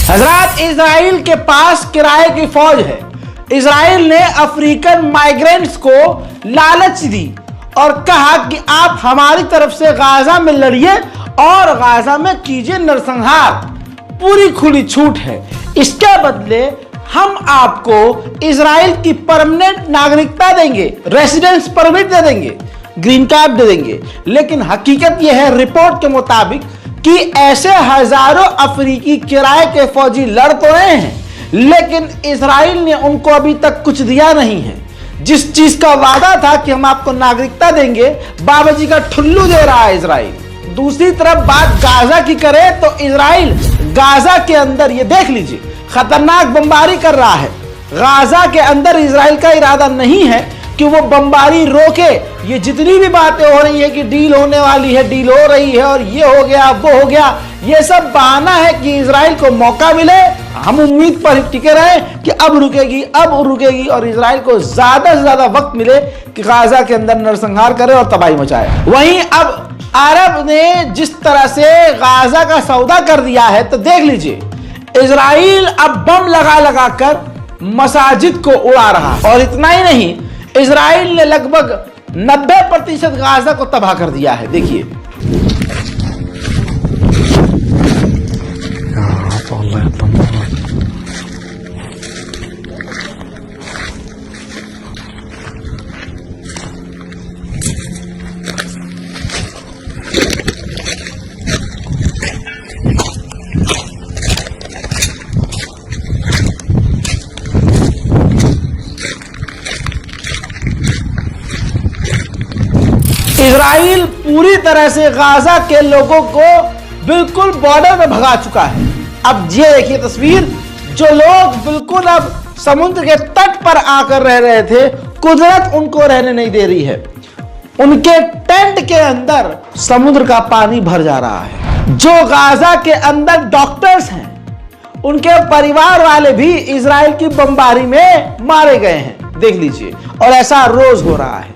हजरात, इजराइल के पास किराए की फौज है। इजराइल ने अफ्रीकन माइग्रेंट्स को लालच दी और कहा कि आप हमारी तरफ से गाजा में लड़िए और गाजा में कीजिए नरसंहार, पूरी खुली छूट है। इसके बदले हम आपको इजराइल की परमानेंट नागरिकता देंगे, रेसिडेंस परमिट दे देंगे, ग्रीन कार्ड दे देंगे। लेकिन हकीकत यह है रिपोर्ट के मुताबिक कि ऐसे हजारों अफ्रीकी किराए के फौजी लड़ तो रहे हैं, लेकिन इजराइल ने उनको अभी तक कुछ दिया नहीं है। जिस चीज का वादा था कि हम आपको नागरिकता देंगे, बाबाजी का ठुल्लू दे रहा है इजराइल। दूसरी तरफ बात गाजा की करें तो इजराइल गाजा के अंदर, ये देख लीजिए, खतरनाक बमबारी कर रहा है। गाजा के अंदर इजराइल का इरादा नहीं है कि वो बमबारी रोके। ये जितनी भी बातें हो रही है कि डील होने वाली है, डील हो रही है और ये हो गया वो हो गया, ये सब बहाना है कि इजराइल को मौका मिले। हम उम्मीद पर टिके रहे कि अब रुकेगी और इजराइल को ज्यादा से ज्यादा वक्त मिले कि गाजा के अंदर नरसंहार करे और तबाही मचाए। वहीं अब अरब ने जिस तरह से गाजा का सौदा कर दिया है, तो देख लीजिए, इजराइल अब बम लगा लगा कर मसाजिद को उड़ा रहा है। और इतना ही नहीं, इजराइल ने लगभग 90% गाजा को तबाह कर दिया है। देखिए, इजराइल पूरी तरह से गाजा के लोगों को बिल्कुल बॉर्डर में भगा चुका है। अब ये देखिए तस्वीर, जो लोग बिल्कुल अब समुद्र के तट पर आकर रह रहे थे, कुदरत उनको रहने नहीं दे रही है। उनके टेंट के अंदर समुद्र का पानी भर जा रहा है। जो गाजा के अंदर डॉक्टर्स हैं, उनके परिवार वाले भी इजराइल की बमबारी में मारे गए हैं। देख लीजिए, और ऐसा रोज हो रहा है।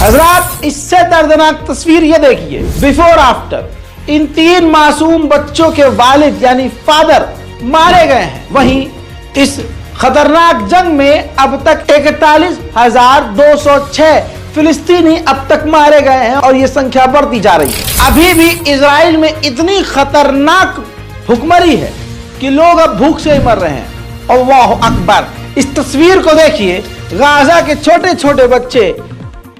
हजरात, इससे दर्दनाक तस्वीर ये देखिए, बिफोर आफ्टर। इन 3 मासूम बच्चों के वालिद यानी फादर मारे गए हैं। वहीं इस खतरनाक जंग में अब तक 41,206 फिलिस्तीनी अब तक मारे गए हैं और ये संख्या बढ़ती जा रही है। अभी भी इजराइल में इतनी खतरनाक भुखमरी है कि लोग अब भूख से ही मर रहे हैं। अल्लाह अकबर। इस तस्वीर को देखिए, गाजा के छोटे छोटे बच्चे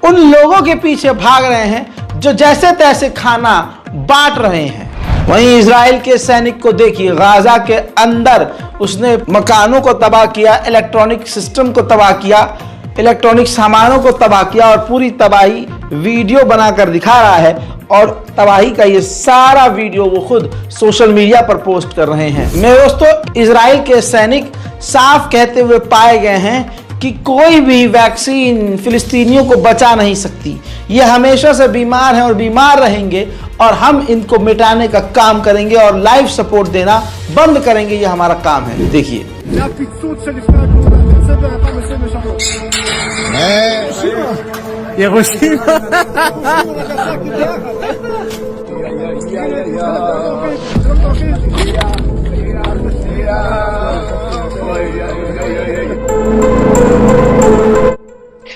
उन लोगों के पीछे भाग रहे हैं जो जैसे तैसे खाना बांट रहे हैं। वहीं इजराइल के सैनिक को देखिए, गाजा के अंदर उसने मकानों को तबाह किया, इलेक्ट्रॉनिक सिस्टम को तबाह किया, इलेक्ट्रॉनिक सामानों को तबाह किया और पूरी तबाही वीडियो बनाकर दिखा रहा है। और तबाही का ये सारा वीडियो वो खुद सोशल मीडिया पर पोस्ट कर रहे हैं। मेरे दोस्तों, इजराइल के सैनिक साफ कहते हुए पाए गए हैं कि कोई भी वैक्सीन फिलिस्तीनियों को बचा नहीं सकती। ये हमेशा से बीमार हैं और बीमार रहेंगे और हम इनको मिटाने का काम करेंगे और लाइव सपोर्ट देना बंद करेंगे। ये हमारा काम है। देखिए,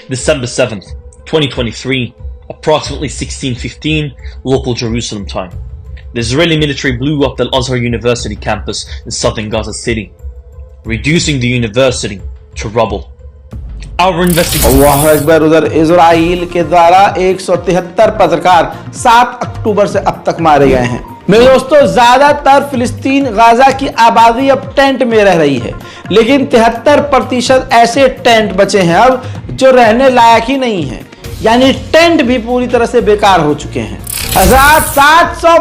December 7th, 2023, approximately 16:15 local Jerusalem time. The Israeli military blew up the Al-Azhar University campus in southern Gaza City, reducing the university to rubble. Our investigation. अल्लाह अकबर। उधर इजराइल के द्वारा 173 पत्रकार 7 अक्टूबर से अब तक मारे गए हैं। मेरे दोस्तों, ज्यादातर फिलिस्तीन गाजा की आबादी अब टेंट में रह रही है, लेकिन 73% ऐसे टेंट बचे हैं अब जो रहने लायक ही नहीं है। यानी टेंट भी पूरी तरह से बेकार हो चुके हैं। 700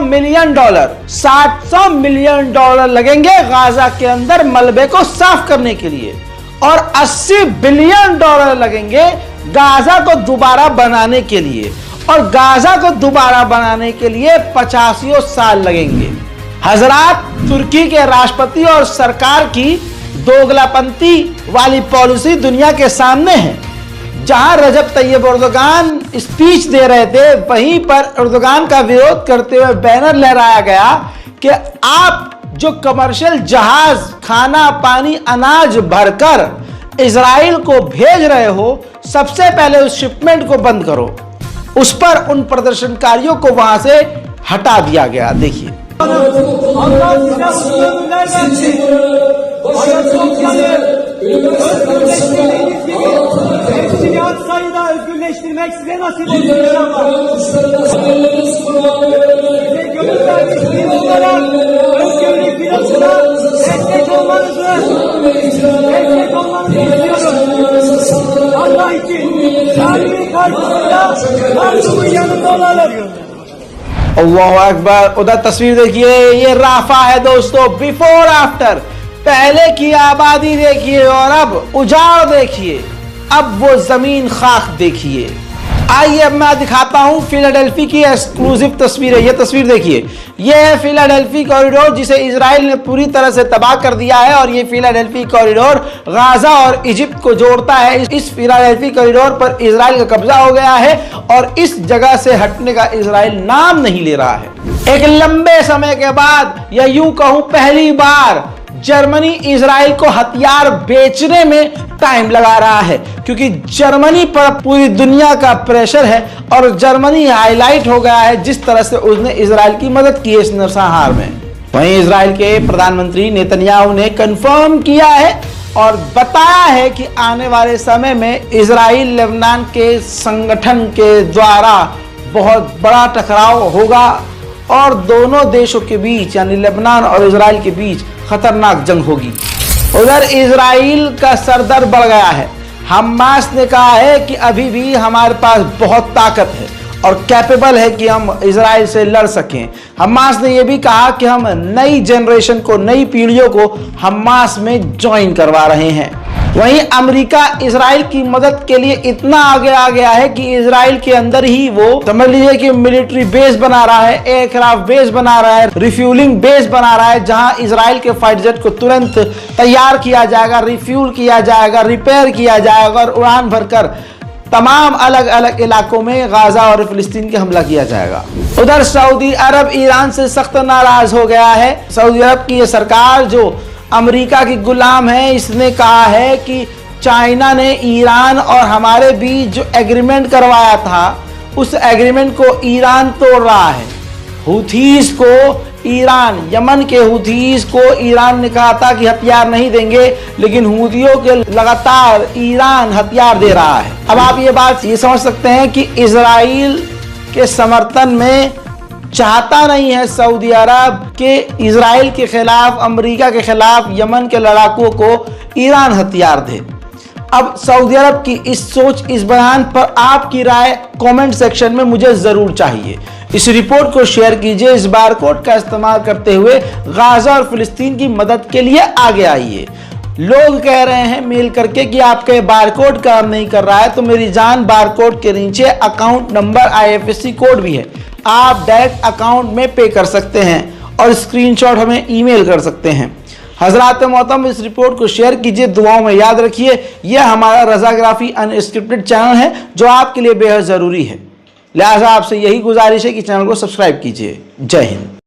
मिलियन डॉलर लगेंगे गाजा के अंदर मलबे को साफ करने के लिए और 80 बिलियन डॉलर लगेंगे गाजा को दोबारा बनाने के लिए। और गाजा को दोबारा बनाने के लिए 85 साल लगेंगे। हजरात, तुर्की के राष्ट्रपति और सरकार की दोगलापंथी वाली पॉलिसी दुनिया के सामने है। जहां रजब तैयब एर्दोगान स्पीच दे रहे थे, वहीं पर एर्दोगान का विरोध करते हुए बैनर लहराया गया कि आप जो कमर्शियल जहाज खाना पानी अनाज भरकर इजराइल को भेज रहे हो, सबसे पहले उस शिपमेंट को बंद करो। उस पर उन प्रदर्शनकारियों को वहां से हटा दिया गया। देखिए, özgürleştirmek size nasip olsun inşallah. Size gönül vermiş bir olarak özgürlük filosununa destek olmanızı istiyoruz. Allah için zalimin karşısında mazlumun yanında olalım. अल्लाह अकबर। उधर तस्वीर देखिए, ये राफा है दोस्तों, बिफोर आफ्टर, पहले की आबादी देखिए और अब उजाड़ देखिए, अब वो जमीन खाक देखिए। आइए अब मैं दिखाता हूं फिलाडेल्फी की एक्सक्लूसिव तस्वीर है। ये तस्वीर देखिए, ये है फिलाडेल्फी कॉरिडोर जिसे इजराइल ने पूरी तरह से तबाह कर दिया है। और ये फिलाडेल्फी कॉरिडोर गाजा और इजिप्ट को जोड़ता है। इस फिलाडेल्फी कॉरिडोर पर इजराइल का कब्जा हो गया है और इस जगह से हटने का इजराइल नाम नहीं ले रहा है। एक लंबे समय के बाद, या यूं कहूं पहली बार, जर्मनी इजराइल को हथियार बेचने में टाइम लगा रहा है, क्योंकि जर्मनी पर पूरी दुनिया का प्रेशर है और जर्मनी हाईलाइट हो गया है जिस तरह से उसने इजराइल की मदद की है इस नरसंहार में। वहीं इजराइल के प्रधानमंत्री नेतन्याहू ने कंफर्म किया है और बताया है कि आने वाले समय में इजराइल लेबनान के संगठन के द्वारा बहुत बड़ा टकराव होगा और दोनों देशों के बीच, यानी लेबनान और इजराइल के बीच खतरनाक जंग होगी। उधर इजराइल का सरदर्द बढ़ गया है। हमास ने कहा है कि अभी भी हमारे पास बहुत ताकत है और कैपेबल है कि हम इजराइल से लड़ सकें। हमास ने यह भी कहा कि हम नई जनरेशन को, नई पीढ़ियों को हमास में ज्वाइन करवा रहे हैं। वहीं अमेरिका इजराइल की मदद के लिए इतना आगे आ गया है कि इजराइल के अंदर ही वो समझ लीजिए कि मिलिट्री बेस बना रहा है, एयरक्राफ्ट बेस बना रहा है, रिफ्यूलिंग बेस बना रहा है, जहां इजराइल के फाइटर जेट को तुरंत तैयार किया जाएगा, रिफ्यूल किया जाएगा, रिपेयर किया जाएगा और उड़ान भरकर तमाम अलग अलग इलाकों में गाजा और फिलिस्तीन के हमला किया जाएगा। उधर सऊदी अरब ईरान से सख्त नाराज हो गया है। सऊदी अरब की यह सरकार जो अमेरिका की गुलाम है, इसने कहा है कि चाइना ने ईरान और हमारे बीच जो एग्रीमेंट करवाया था, उस एग्रीमेंट को ईरान तोड़ रहा है। हुथीस को ईरान, यमन के हुथीस को ईरान ने कहा था कि हथियार नहीं देंगे, लेकिन हुथियों के लगातार ईरान हथियार दे रहा है। अब आप ये बात ये समझ सकते हैं कि इजराइल के समर्थन में चाहता नहीं है सऊदी अरब के इजराइल के खिलाफ, अमेरिका के खिलाफ यमन के लड़ाकों को ईरान हथियार दे। अब सऊदी अरब की इस सोच, इस बयान पर आपकी राय कमेंट सेक्शन में मुझे जरूर चाहिए। इस रिपोर्ट को शेयर कीजिए। इस बारकोड का इस्तेमाल करते हुए गाजा और फिलिस्तीन की मदद के लिए आगे आइए। लोग कह रहे हैं मेल करके कि आपका बारकोड काम नहीं कर रहा है, तो मेरी जान, बारकोड के नीचे अकाउंट नंबर, IFSC कोड भी है। आप डायरेक्ट अकाउंट में पे कर सकते हैं और स्क्रीनशॉट हमें ईमेल कर सकते हैं। हजरात मोहतरम, इस रिपोर्ट को शेयर कीजिए, दुआओं में याद रखिए। यह हमारा रजाग्राफी अनस्क्रिप्टेड चैनल है जो आपके लिए बेहद ज़रूरी है। लिहाजा आपसे यही गुजारिश है कि चैनल को सब्सक्राइब कीजिए। जय हिंद।